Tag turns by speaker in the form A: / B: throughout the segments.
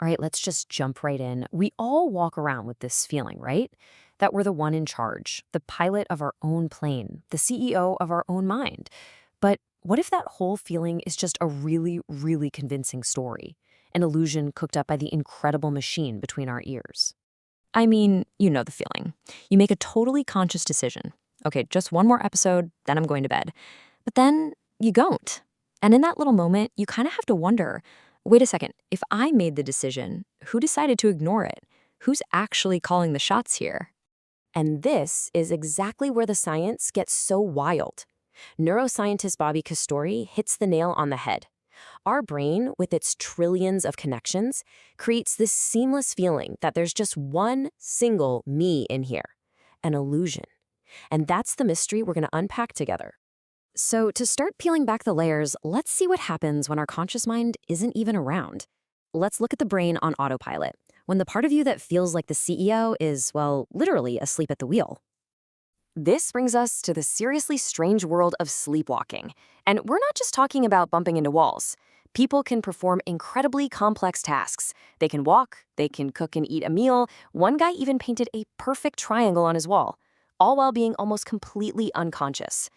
A: All right, let's just jump right in. We all walk around with this feeling, right? That we're the one in charge, the pilot of our own plane, the CEO of our own mind. But what if that whole feeling is just a really, really convincing story? An illusion cooked up by the incredible machine between our ears. I mean, you know the feeling. You make a totally conscious decision. Okay, just one more episode, then I'm going to bed. But then you don't. And in that little moment, you kind of have to wonder, wait a second, if I made the decision, who decided to ignore it? Who's actually calling the shots here? And this is exactly where the science gets so wild. Neuroscientist Bobby Castori hits the nail on the head. Our brain, with its trillions of connections, creates this seamless feeling that there's just one single me in here, an illusion. And that's the mystery we're going to unpack together. So to start peeling back the layers, let's see what happens when our conscious mind isn't even around. Let's look at the brain on autopilot, when the part of you that feels like the CEO is, well, literally asleep at the wheel. This brings us to the seriously strange world of sleepwalking. And we're not just talking about bumping into walls. People can perform incredibly complex tasks. They can walk, they can cook and eat a meal. One guy even painted a perfect triangle on his wall, all while being almost completely unconscious.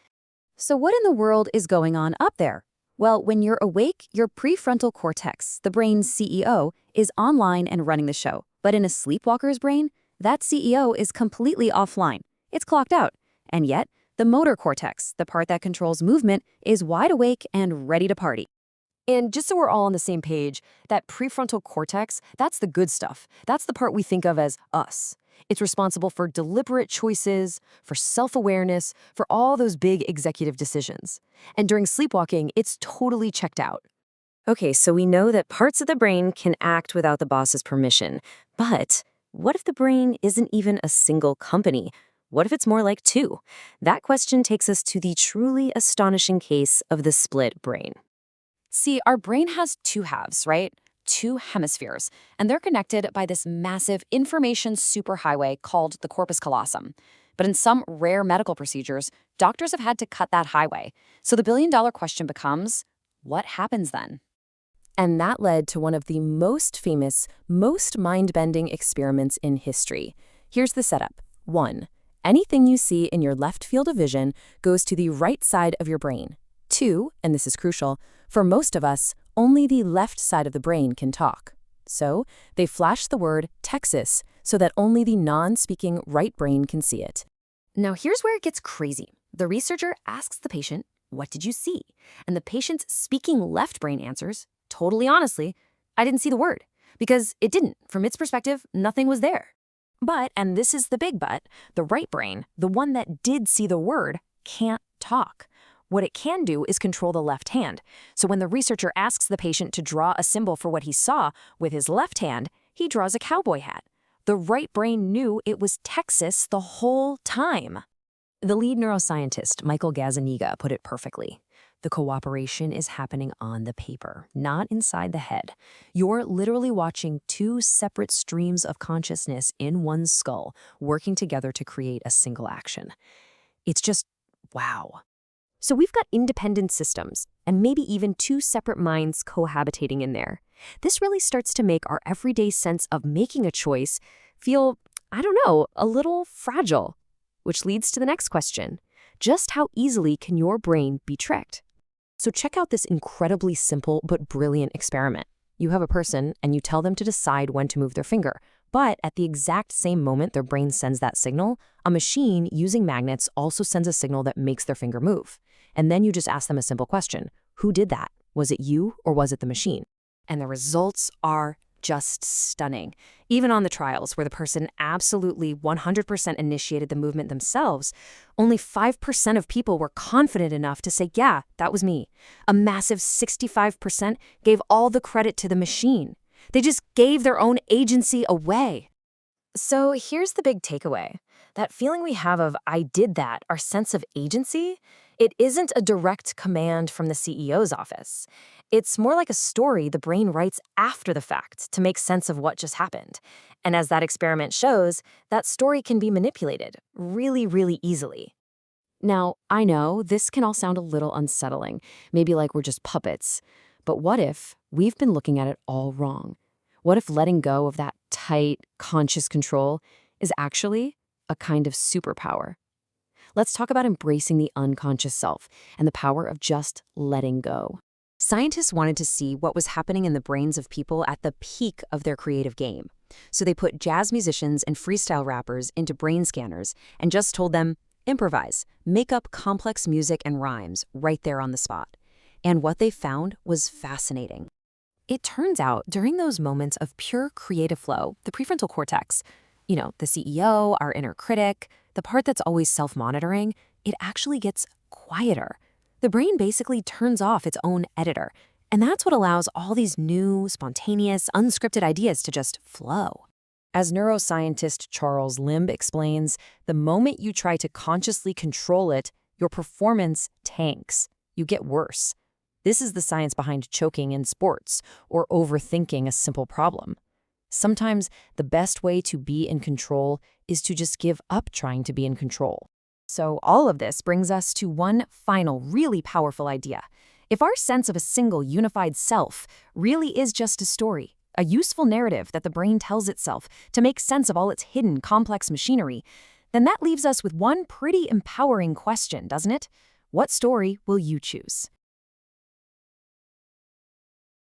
A: So what in the world is going on up there? Well, when you're awake, your prefrontal cortex, the brain's CEO, is online and running the show. But in a sleepwalker's brain, that CEO is completely offline. It's clocked out. And yet, the motor cortex, the part that controls movement, is wide awake and ready to party. And just so we're all on the same page, that prefrontal cortex, that's the good stuff. That's the part we think of as us. It's responsible for deliberate choices, for self-awareness, for all those big executive decisions. And during sleepwalking, it's totally checked out. Okay, so we know that parts of the brain can act without the boss's permission. But what if the brain isn't even a single company? What if it's more like two? That question takes us to the truly astonishing case of the split brain. See, our brain has two halves, right? Two hemispheres, and they're connected by this massive information superhighway called the corpus callosum. But in some rare medical procedures, doctors have had to cut that highway. So the billion-dollar question becomes, what happens then? And that led to one of the most famous, most mind-bending experiments in history. Here's the setup. 1. Anything you see in your left field of vision goes to the right side of your brain. 2, and this is crucial, for most of us, only the left side of the brain can talk. So they flash the word Texas so that only the non-speaking right brain can see it. Now here's where it gets crazy. The researcher asks the patient, "What did you see?" And the patient's speaking left brain answers, totally honestly, "I didn't see the word." Because it didn't. From its perspective, nothing was there. But, and this is the big but, the right brain, the one that did see the word, can't talk. What it can do is control the left hand. So when the researcher asks the patient to draw a symbol for what he saw with his left hand, he draws a cowboy hat. The right brain knew it was Texas the whole time. The lead neuroscientist, Michael Gazzaniga, put it perfectly. The cooperation is happening on the paper, not inside the head. You're literally watching two separate streams of consciousness in one skull working together to create a single action. It's just, wow. So we've got independent systems, and maybe even two separate minds cohabitating in there. This really starts to make our everyday sense of making a choice feel, I don't know, a little fragile. Which leads to the next question. Just how easily can your brain be tricked? So check out this incredibly simple but brilliant experiment. You have a person, and you tell them to decide when to move their finger. But at the exact same moment their brain sends that signal, a machine using magnets also sends a signal that makes their finger move. And then you just ask them a simple question. Who did that? Was it you or was it the machine? And the results are just stunning. Even on the trials where the person absolutely 100% initiated the movement themselves, only 5% of people were confident enough to say, yeah, that was me. A massive 65% gave all the credit to the machine. They just gave their own agency away. So here's the big takeaway. That feeling we have of I did that, our sense of agency, it isn't a direct command from the CEO's office. It's more like a story the brain writes after the fact to make sense of what just happened. And as that experiment shows, that story can be manipulated really, really easily. Now, I know this can all sound a little unsettling, maybe like we're just puppets. But what if we've been looking at it all wrong? What if letting go of that tight, conscious control is actually a kind of superpower? Let's talk about embracing the unconscious self and the power of just letting go. Scientists wanted to see what was happening in the brains of people at the peak of their creative game. So they put jazz musicians and freestyle rappers into brain scanners and just told them, improvise, make up complex music and rhymes right there on the spot. And what they found was fascinating. It turns out during those moments of pure creative flow, the prefrontal cortex, the CEO, our inner critic, the part that's always self-monitoring, it actually gets quieter. The brain basically turns off its own editor, and that's what allows all these new, spontaneous, unscripted ideas to just flow. As neuroscientist Charles Limb explains, the moment you try to consciously control it, your performance tanks. You get worse. This is the science behind choking in sports or overthinking a simple problem. Sometimes the best way to be in control is to just give up trying to be in control. So all of this brings us to one final, really powerful idea. If our sense of a single, unified self really is just a story, a useful narrative that the brain tells itself to make sense of all its hidden, complex machinery, then that leaves us with one pretty empowering question, doesn't it? What story will you choose?